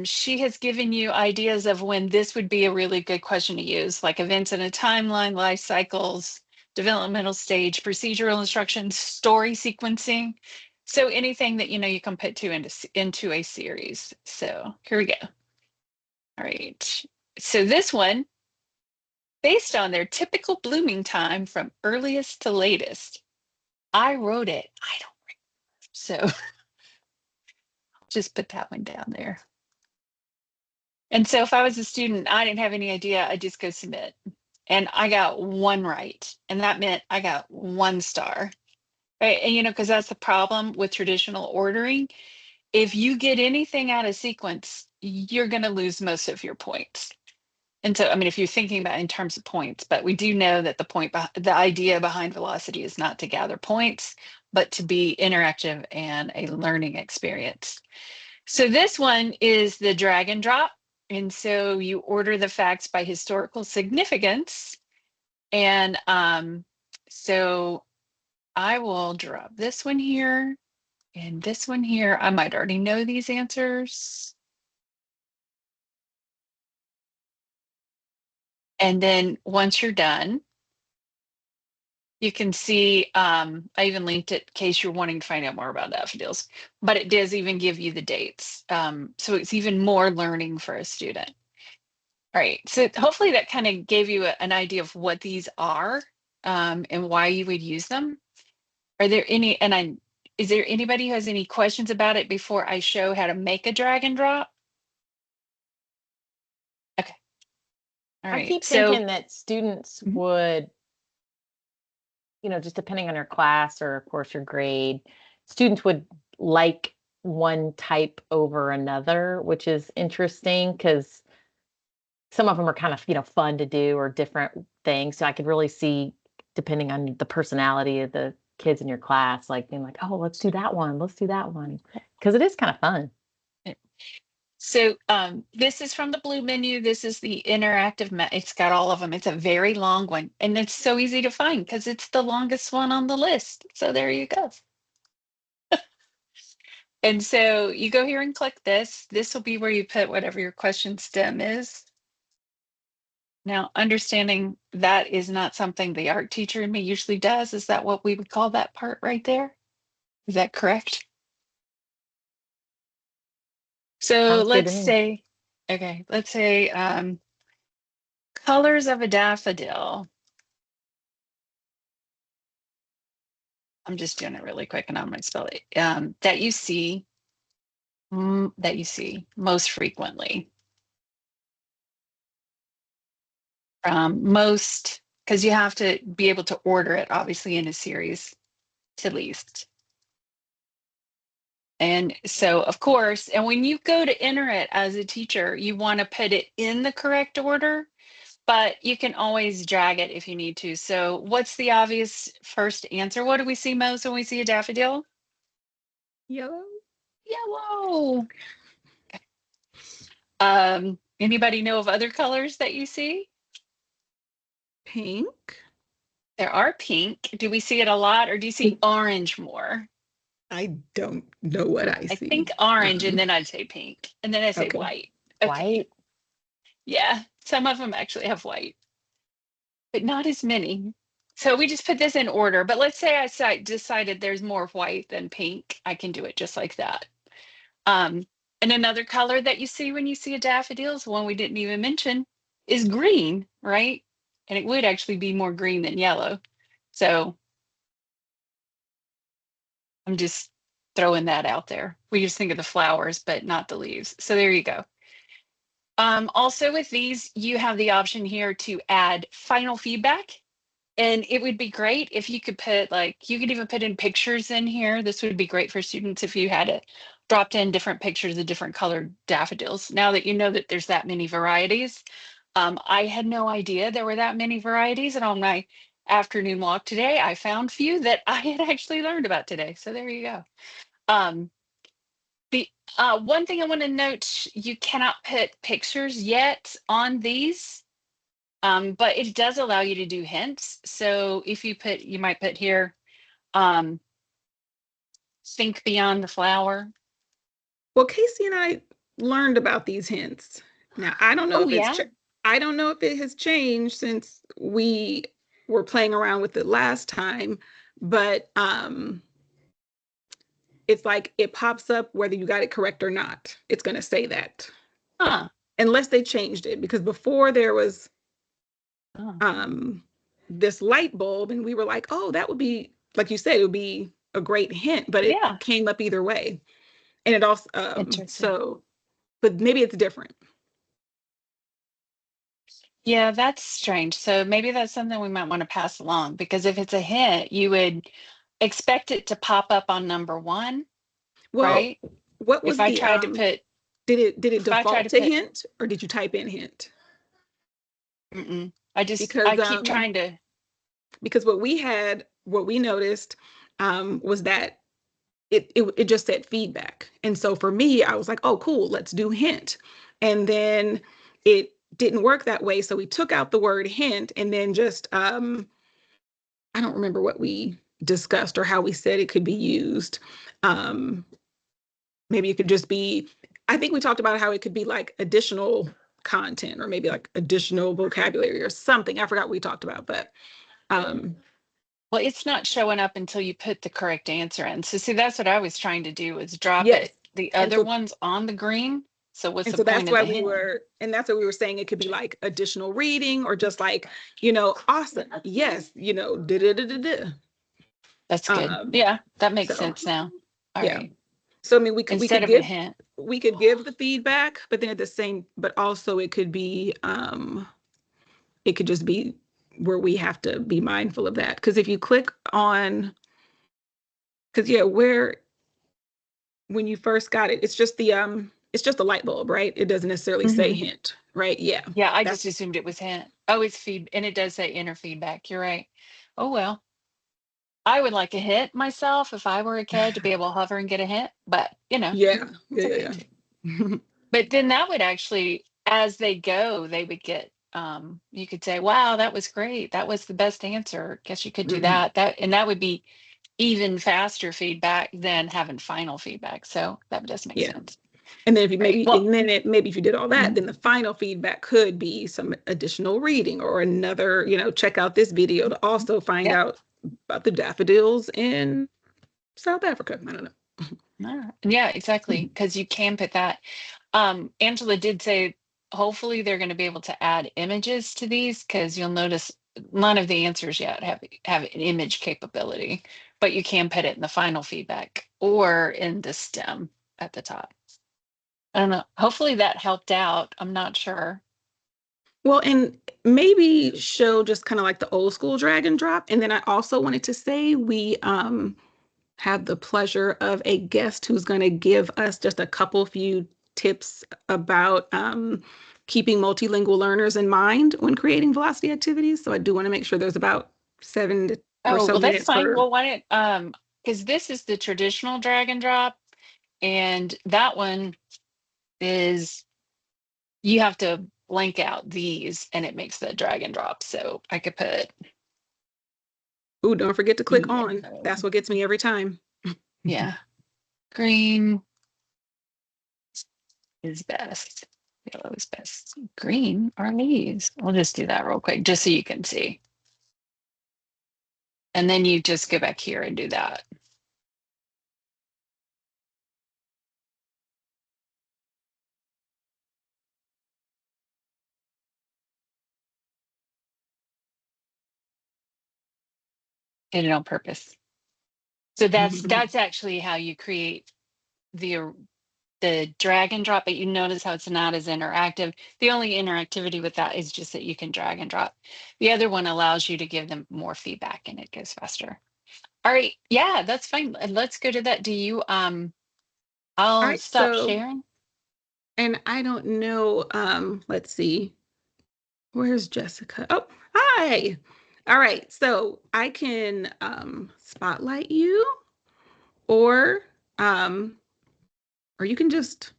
S2: She has given you ideas of when this would be a really good question to use, like events in a timeline, life cycles, developmental stage, procedural instructions, story sequencing. So anything that you can put into a series. So here we go. All right. So this one, based on their typical blooming time from earliest to latest, I wrote it. I don't remember. So I'll just put that one down there. And so if I was a student, I didn't have any idea, I'd just go submit. And I got 1 right. And that meant I got 1 star. Right. And because that's the problem with traditional ordering. If you get anything out of sequence, you're going to lose most of your points. And so, I mean, if you're thinking about in terms of points, but we do know that the idea behind velocity is not to gather points, but to be interactive and a learning experience. So this one is the drag and drop. And so you order the facts by historical significance. And so I will drop this one here and this one here. I might already know these answers. And then once you're done, you can see, I even linked it in case you're wanting to find out more about daffodils, but it does even give you the dates. So it's even more learning for a student. All right, so hopefully that kind of gave you an idea of what these are. and why you would use them. Are there any, is there anybody who has any questions about it before I show how to make a drag and drop? Okay. All
S3: I
S2: right.
S3: keep
S2: So
S3: thinking that students would, just depending on your class or of course your grade, students would like one type over another, which is interesting because some of them are kind of, fun to do or different things. So I could really see, depending on the personality of the kids in your class, like being like, oh, let's do that one. Let's do that one. Because it is kind of fun.
S2: So this is from the blue menu. This is the interactive. It's got all of them. It's a very long one. And it's so easy to find because it's the longest one on the list. So there you go. And so you go here and click this. This will be where you put whatever your question stem is. Now, understanding that is not something the art teacher in me usually does. Is that what we would call that part right there? Is that correct? So let's say, okay, let's say colors of a daffodil. I'm just doing it really quick and I'm going to spell it. That you see most frequently. Most, because you have to be able to order it, obviously, in a series to least. And so, of course, and when you go to enter it as a teacher, you want to put it in the correct order, but you can always drag it if you need to. So what's the obvious first answer? What do we see most when we see a daffodil?
S1: Yellow.
S2: Yellow. Anybody know of other colors that you see?
S1: Pink.
S2: There are pink. Do we see it a lot or do you see orange more?
S1: I don't know what I see.
S2: I think orange and then I'd say pink and then I say
S1: Okay.
S2: white.
S3: Okay. White?
S2: Yeah, some of them actually have white, but not as many. So we just put this in order, but let's say I decided there's more white than pink. I can do it just like that. And another color that you see when you see a daffodil is one we didn't even mention is green, right? And it would actually be more green than yellow. So I'm just throwing that out there. We just think of the flowers, but not the leaves. So there you go. Also with these, you have the option here to add final feedback. And it would be great if you could put you could even put in pictures in here. This would be great for students if you had it dropped in different pictures of different colored daffodils. Now that you know that there's that many varieties, I had no idea there were that many varieties. And on my afternoon walk today, I found few that I had actually learned about today. So there you go. The one thing I want to note, you cannot put pictures yet on these. But it does allow you to do hints. So if you might put here, think beyond the flower.
S1: Well, Casey and I learned about these hints. Now, I don't know I don't know if it has changed since we were playing around with it last time, but it's like it pops up whether you got it correct or not. It's going to say that. Unless they changed it, because before there was this light bulb and we were like, oh, that would be, like you said, it would be a great hint, but it came up either way. And it also so, but maybe it's different.
S2: Yeah, that's strange. So maybe that's something we might want to pass along, because if it's a hint, you would expect it to pop up on number one.
S1: Well,
S2: right?
S1: What was
S2: if I tried to put,
S1: did it default to hint, or did you type in hint?
S2: I keep trying to,
S1: because what we noticed was that it just said feedback. And so for me, I was like, oh, cool, let's do hint. And then it didn't work that way. So we took out the word hint and then just, I don't remember what we discussed or how we said it could be used. Maybe it could just be, I think we talked about how it could be like additional content or maybe like additional vocabulary or something. I forgot what we talked about, but
S2: well, it's not showing up until you put the correct answer in. So see, that's what I was trying to do, is drop it, the other ones on the green. So what's
S1: And
S2: the
S1: so
S2: point
S1: that's
S2: of
S1: why
S2: the hint?
S1: that's what we were saying. It could be like additional reading or just like, awesome. Yes, da da da da da.
S2: That's good. Yeah, that makes
S1: So
S2: sense now. All
S1: yeah.
S2: right.
S1: So I mean, we
S2: Instead
S1: could
S2: of a
S1: give
S2: hint.
S1: the feedback, but then but also it could just be where we have to be mindful of that. Because if you click on, when you first got it, it's just the light bulb, right? It doesn't necessarily say
S2: Mhm.
S1: hint, right? Yeah.
S2: Yeah, I
S1: That's
S2: just assumed it was hint. Oh, it's feed, and it does say inner feedback. You're right. Oh well, I would like a hint myself if I were a kid to be able to hover and get a hint, but
S1: yeah,
S2: it's
S1: yeah,
S2: okay
S1: yeah.
S2: too.
S1: Yeah.
S2: But then that would actually, as they go, they would get. You could say, "Wow, that was great. That was the best answer." Guess you could do
S1: Mhm.
S2: that. That would be even faster feedback than having final feedback. So that does make
S1: Yeah.
S2: sense.
S1: And then if you
S2: Right. Well,
S1: maybe if you did all that,
S2: mhm.
S1: then the final feedback could be some additional reading or another, check out this video to also find
S2: Yeah.
S1: out about the daffodils in South Africa. I don't know.
S2: Yeah, exactly. Because you can put that. Angela did say, hopefully they're going to be able to add images to these because you'll notice none of the answers yet have an image capability, but you can put it in the final feedback or in the stem at the top. I don't know. Hopefully that helped out. I'm not sure.
S1: Well, and maybe show just kind of like the old school drag and drop. And then I also wanted to say we have the pleasure of a guest who's going to give us just a few tips about keeping multilingual learners in mind when creating velocity activities. So I do want to make sure there's about 7 or
S2: Oh,
S1: so
S2: well, that's
S1: minutes
S2: fine.
S1: for.
S2: Well, why don't, because this is the traditional drag and drop, and that one is you have to blank out these and it makes the drag and drop. So I could put,
S1: Ooh, don't forget to click on. That's
S2: yellow.
S1: what gets me every time.
S2: Yeah, green is best. Yellow is best. Green are these. I'll just do that real quick just so you can see. And then you just go back here and do that. Did it on purpose. So that's actually how you create the drag and drop, but you notice how it's not as interactive. The only interactivity with that is just that you can drag and drop. The other one allows you to give them more feedback and it goes faster. All right. Yeah, that's fine. Let's go to that. Do you
S1: All
S2: I'll
S1: right,
S2: stop
S1: so,
S2: sharing.
S1: and I don't know, let's see, where's Jessica? Oh, hi. All right, so I can spotlight you, or um, or you can just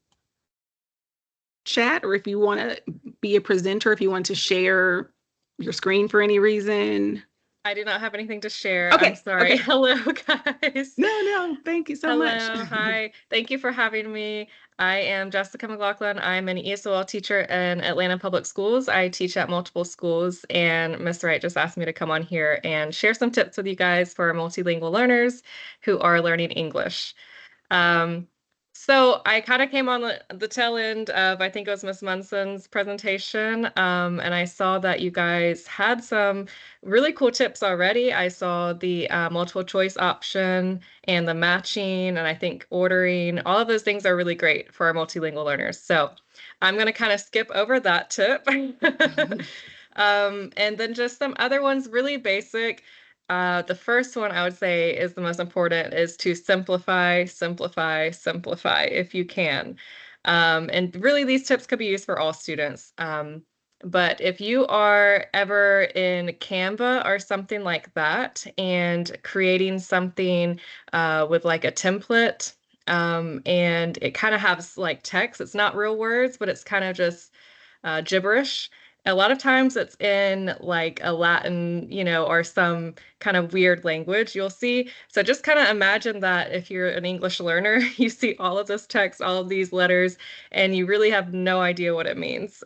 S1: chat, or if you want to be a presenter, if you want to share your screen for any reason.
S8: I do not have anything to share. I'm
S1: Okay,
S8: sorry.
S1: okay.
S8: Hello, guys.
S1: No, thank you so much.
S8: Hello, hi. Thank you for having me. I am Jessica McLaughlin. I'm an ESOL teacher in Atlanta Public Schools. I teach at multiple schools, and Ms. Wright just asked me to come on here and share some tips with you guys for multilingual learners who are learning English. So I kind of came on the tail end of, I think it was Miss Munson's presentation, and I saw that you guys had some really cool tips already. I saw the multiple choice option and the matching, and I think ordering. All of those things are really great for our multilingual learners. So I'm going to kind of skip over that tip. And then just some other ones, really basic. The first one I would say is the most important is to simplify, simplify, simplify if you can. And really these tips could be used for all students. But if you are ever in Canva or something like that and creating something with like a template, and it kind of has like text, it's not real words, but it's kind of just gibberish. A lot of times it's in like a Latin, or some kind of weird language you'll see. So just kind of imagine that if you're an English learner, you see all of this text, all of these letters, and you really have no idea what it means.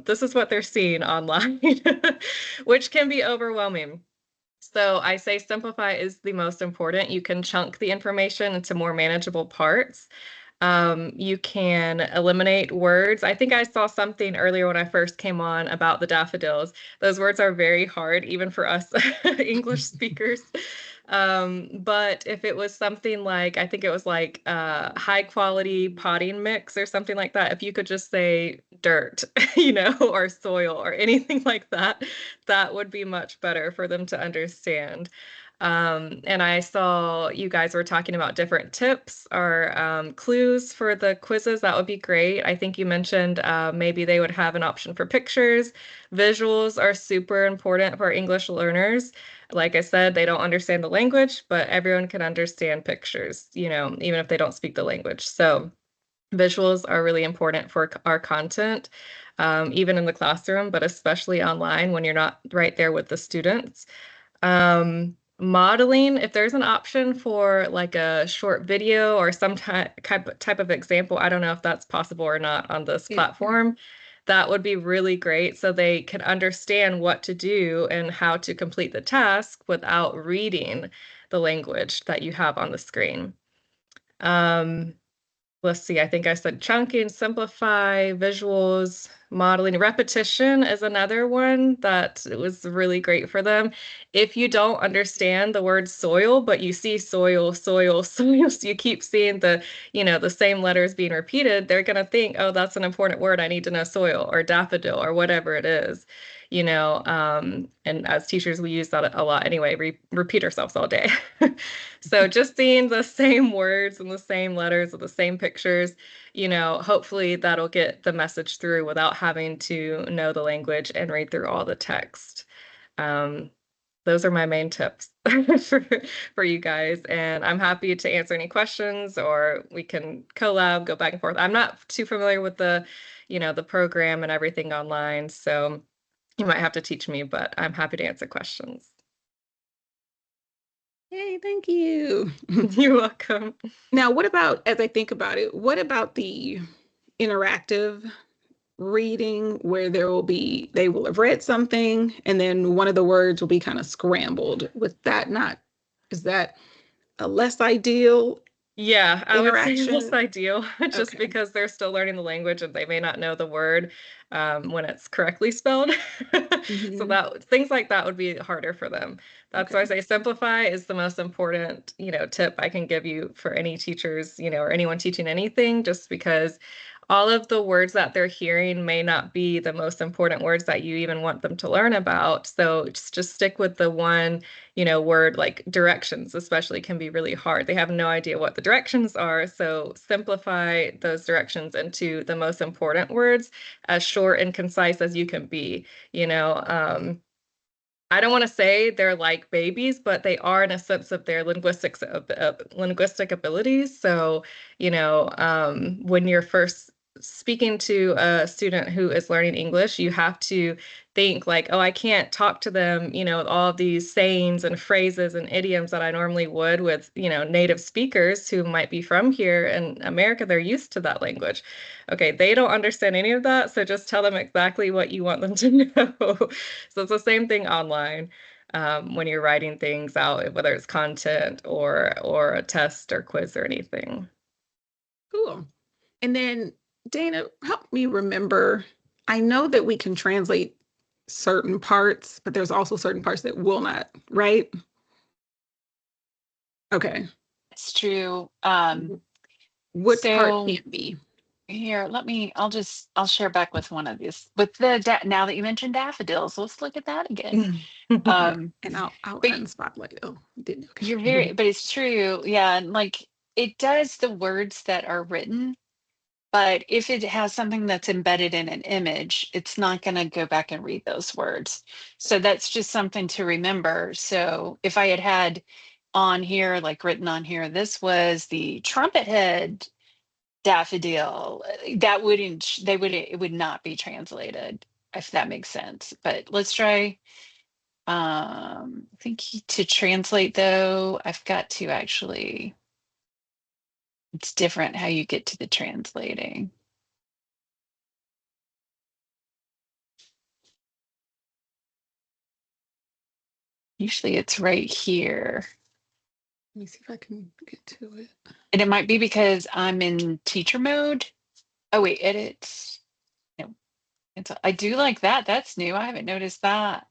S8: This is what they're seeing online, which can be overwhelming. So I say simplify is the most important. You can chunk the information into more manageable parts. You can eliminate words. I think I saw something earlier when I first came on about the daffodils. Those words are very hard, even for us English speakers. But if it was something like, I think it was like high quality potting mix or something like that, if you could just say dirt, or soil or anything like that, that would be much better for them to understand. And I saw you guys were talking about different tips or clues for the quizzes. That would be great. I think you mentioned maybe they would have an option for pictures. Visuals are super important for English learners. Like I said, they don't understand the language, but everyone can understand pictures, even if they don't speak the language. So visuals are really important for our content, even in the classroom, but especially online when you're not right there with the students. Modeling, if there's an option for like a short video or some type of example, I don't know if that's possible or not on this platform. That would be really great so they can understand what to do and how to complete the task without reading the language that you have on the screen. Let's see, I think I said chunking, simplify, visuals, modeling. Repetition is another one that was really great for them. If you don't understand the word soil, but you see soil, soil, soil, so you keep seeing the same letters being repeated, they're going to think, oh, that's an important word. I need to know soil or daffodil or whatever it is. And as teachers, we use that a lot anyway, repeat ourselves all day. So just seeing the same words and the same letters with the same pictures, hopefully that'll get the message through without having to know the language and read through all the text. Those are my main tips for you guys. And I'm happy to answer any questions or we can collab, go back and forth. I'm not too familiar with the program and everything online. So you might have to teach me, but I'm happy to answer questions.
S1: Hey, thank you.
S8: You're welcome.
S1: Now, as I think about it, what about the interactive reading where they will have read something and then one of the words will be kind of scrambled? Is that a less ideal
S8: Yeah, I would say less
S1: interaction?
S8: ideal just
S1: Okay.
S8: because they're still learning the language and they may not know the word when it's correctly spelled. So that things like that would be harder for them. That's why I say simplify is the most important, tip I can give you for any teachers, or anyone teaching anything, just because all of the words that they're hearing may not be the most important words that you even want them to learn about. So just stick with the one, word. Like directions especially can be really hard. They have no idea what the directions are. So simplify those directions into the most important words as short and concise as you can be. I don't want to say they're like babies, but they are in a sense of their linguistic abilities. So, when you're first speaking to a student who is learning English, you have to think like, oh, I can't talk to them, with all of these sayings and phrases and idioms that I normally would with, native speakers who might be from here in America. They're used to that language. Okay, they don't understand any of that, so just tell them exactly what you want them to know. So it's the same thing online. When you're writing things out, whether it's content or a test or quiz or anything.
S1: Cool. And then Dana, help me remember. I know that we can translate certain parts, but there's also certain parts that will not, right? Okay.
S2: It's true.
S1: What part
S2: So
S1: can't be?
S2: here, I'll share back with one of these with now that you mentioned daffodils, let's look at that again.
S1: And I'll
S2: But
S1: unspotlight. Oh, didn't.
S2: you're but it's true. Yeah. And like it does the words that are written, but if it has something that's embedded in an image, it's not going to go back and read those words. So that's just something to remember. So if I had on here, like written on here, this was the trumpet head daffodil, that wouldn't it would not be translated, if that makes sense. But let's try. I think to translate though, I've got to actually, it's different how you get to the translating. Usually it's right here.
S1: Let me see if I can get to it.
S2: And it might be because I'm in teacher mode. Oh wait, edits. No, I do like that. That's new. I haven't noticed that.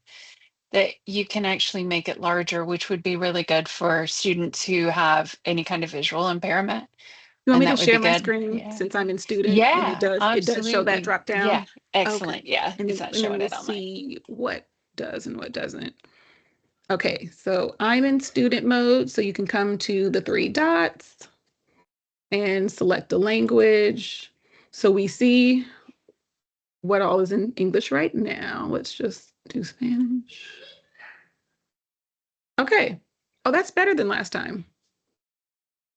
S2: That you can actually make it larger, which would be really good for students who have any kind of visual impairment.
S1: You want
S2: And
S1: me to
S2: that would be
S1: share my
S2: good.
S1: screen
S2: Yeah.
S1: since I'm in student and
S2: Yeah,
S1: it does show that
S2: absolutely.
S1: drop down?
S2: Yeah, excellent.
S1: Okay.
S2: Yeah,
S1: And
S2: it's
S1: then,
S2: not
S1: and then
S2: showing
S1: we'll
S2: it on mine.
S1: see what does and what doesn't. Okay, so I'm in student mode, so you can come to the 3 dots and select the language. So we see what all is in English right now. Let's just do Spanish. Okay. Oh, that's better than last time.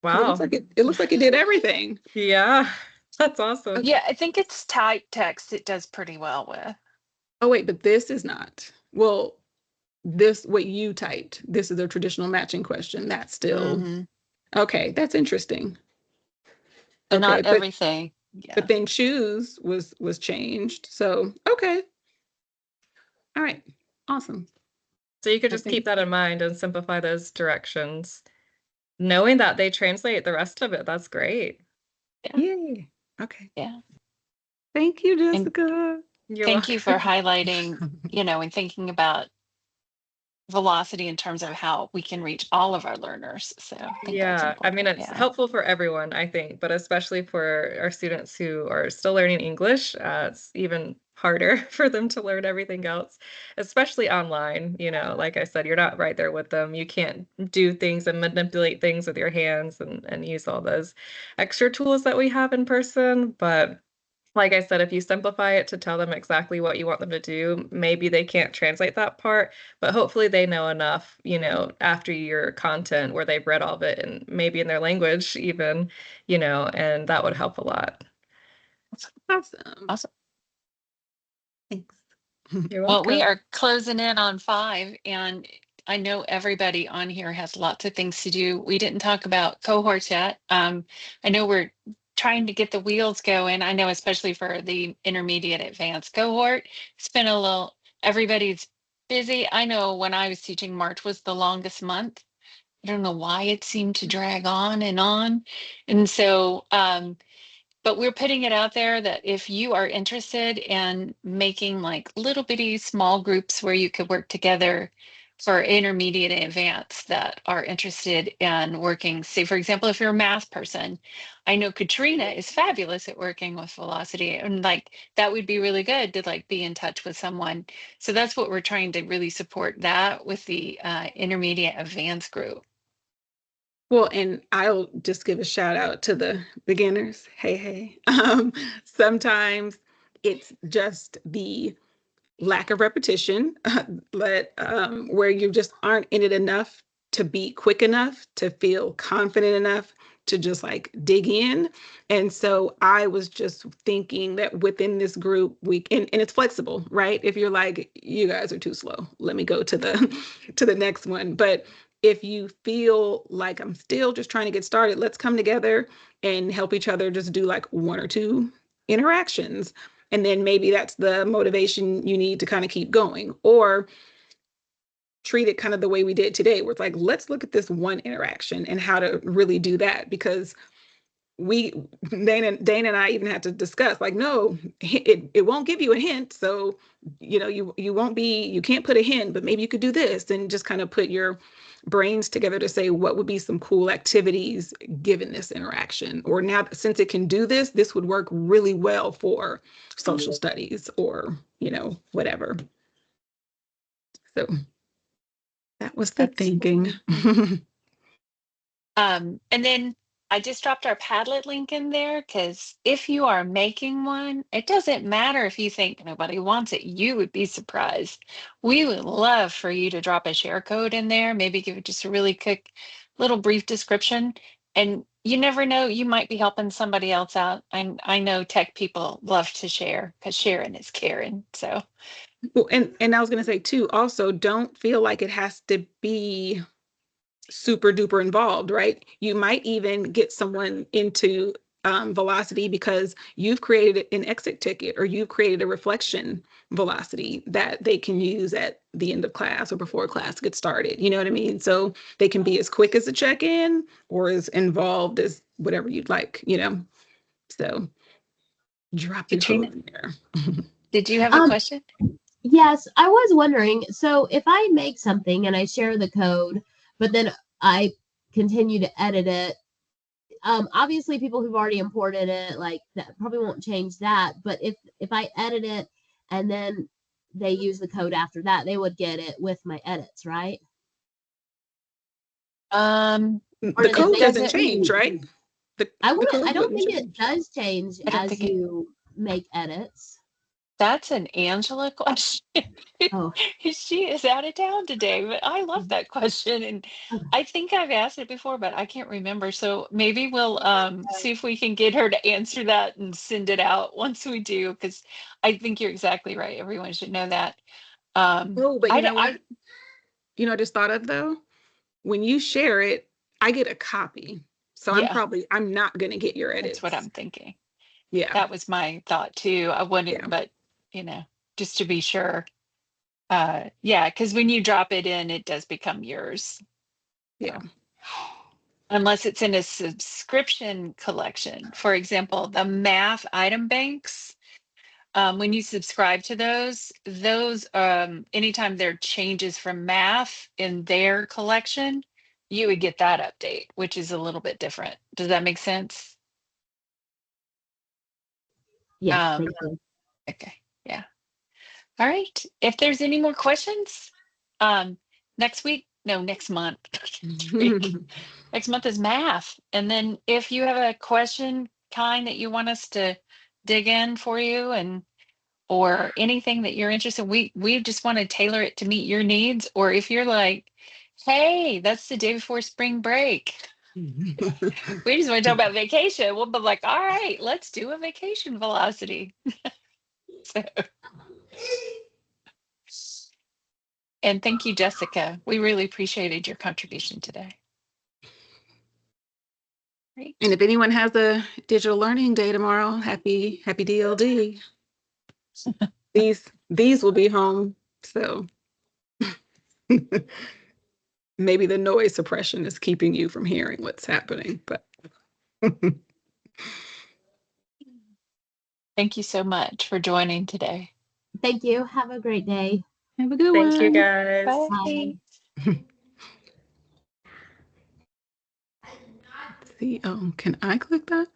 S1: 'Cause
S8: Wow.
S1: it looks like it did everything.
S8: Yeah, that's awesome.
S2: Yeah, I think it's typed text it does pretty well with.
S1: Oh, wait, but this is not. Well, what you typed, this is a traditional matching question. That's still,
S2: Mhm.
S1: okay, that's interesting.
S2: And
S1: Okay,
S2: not everything. Yeah.
S1: but then choose was changed. So, okay. All right. Awesome.
S8: So you could
S1: I
S8: just
S1: think-
S8: keep that in mind and simplify those directions. Knowing that they translate the rest of it, that's great.
S1: Yay. Okay.
S2: Yeah.
S1: Thank you, Jessica.
S8: You're
S2: Thank you for
S8: welcome.
S2: highlighting, and thinking about velocity in terms of how we can reach all of our learners. So I think that's
S8: Yeah, I
S2: important.
S8: mean, it's helpful for everyone, I think, but especially for our students who are still learning English, it's even harder for them to learn everything else, especially online. Like I said, you're not right there with them. You can't do things and manipulate things with your hands and use all those extra tools that we have in person. But like I said, if you simplify it to tell them exactly what you want them to do, maybe they can't translate that part, but hopefully they know enough, after your content where they've read all of it and maybe in their language even, and that would help a lot.
S1: Awesome.
S2: Awesome.
S1: Thanks.
S8: You're
S2: Well, we
S8: welcome.
S2: are closing in on 5, and I know everybody on here has lots of things to do. We didn't talk about cohorts yet. I know we're trying to get the wheels going. I know especially for the intermediate advanced cohort, it's been everybody's busy. I know when I was teaching, March was the longest month. I don't know why it seemed to drag on and on. And so, but we're putting it out there that if you are interested in making like little bitty small groups where you could work together for intermediate and advanced that are interested in working, say, for example, if you're a math person, I know Katrina is fabulous at working with velocity, and like that would be really good to like be in touch with someone. So that's what we're trying to really support that with the intermediate advanced group.
S1: Well, and I'll just give a shout out to the beginners. Hey. Sometimes it's just the lack of repetition, where you just aren't in it enough to be quick enough, to feel confident enough to just like dig in. And so I was just thinking that within this group, and it's flexible, right? If you're like, you guys are too slow, let me go to the next one. But if you feel like I'm still just trying to get started, let's come together and help each other just do like 1 or 2 interactions. And then maybe that's the motivation you need to kind of keep going, or treat it kind of the way we did today, where it's like, let's look at this one interaction and how to really do that. Because Dana and I even had to discuss, like, no, it won't give you a hint. So, you can't put a hint, but maybe you could do this, and just kind of put your brains together to say what would be some cool activities given this interaction. Or now, since it can do this, this would work really well for social studies or, whatever. So that was the thinking.
S2: And then I just dropped our Padlet link in there because if you are making one, it doesn't matter if you think nobody wants it. You would be surprised. We would love for you to drop a share code in there, maybe give it just a really quick little brief description. And you never know, you might be helping somebody else out. And I know tech people love to share because sharing is caring. So,
S1: Well, and I was going to say too, also, don't feel like it has to be super duper involved, right? You might even get someone into velocity because you've created an exit ticket or you've created a reflection velocity that they can use at the end of class or before class gets started. You know what I mean? So they can be as quick as a check-in or as involved as whatever you'd like, So drop your
S2: Katrina,
S1: code in there.
S2: did you have a
S7: Um,
S2: question?
S7: yes, I was wondering. So if I make something and I share the code, but then I continue to edit it, obviously people who've already imported it, like that probably won't change that. But if I edit it and then they use the code after that, they would get it with my edits, right? Or
S1: The
S7: does it
S1: code
S7: make
S1: doesn't
S2: Doesn't
S1: change, right? The
S7: I
S1: code
S7: don't
S1: wouldn't
S7: think it
S1: change.
S7: does change
S2: I don't
S7: as
S2: think it.
S7: you make edits.
S2: That's an Angela question.
S7: Oh,
S2: She is out of town today, but I love that question, and
S7: okay.
S2: I think I've asked it before, but I can't remember. So maybe we'll see if we can get her to answer that and send it out once we do, because I think you're exactly right. Everyone should know that.
S1: Oh, but
S2: I,
S1: you
S2: d-
S1: know
S2: I
S1: what? I just thought of though, when you share it, I get a copy. So
S2: yeah,
S1: I'm not gonna get your
S2: that's what
S1: edits.
S2: I'm thinking.
S1: Yeah,
S2: That was my thought too. I
S1: yeah,
S2: wouldn't, but you know, just to be sure. Yeah, because when you drop it in, it does become yours.
S1: yeah.
S2: So unless it's in a subscription collection. For example, the math item banks, when you subscribe to those anytime there are changes from math in their collection, you would get that update, which is a little bit different. Does that make sense?
S7: Yes,
S2: Um,
S7: thank you.
S2: okay, yeah. All right. If there's any more questions, um, next week, no, next month, next week. Next month is math. And then if you have a question kind that you want us to dig in for you and or anything that you're interested in, we just want to tailor it to meet your needs. Or if you're like, hey, that's the day before spring break. We just want to talk about vacation. We'll be like, all right, let's do a vacation velocity. So, and thank you, Jessica. We really appreciated your contribution today. Great.
S1: And if anyone has a digital learning day tomorrow, happy DLD. These will be home, so maybe the noise suppression is keeping you from hearing what's happening, but
S2: Thank you so much for joining today.
S7: Thank you. Have a great day.
S1: have a good
S8: Thank you
S1: one.
S8: guys.
S2: Bye.
S7: Bye.
S1: See, can I click that?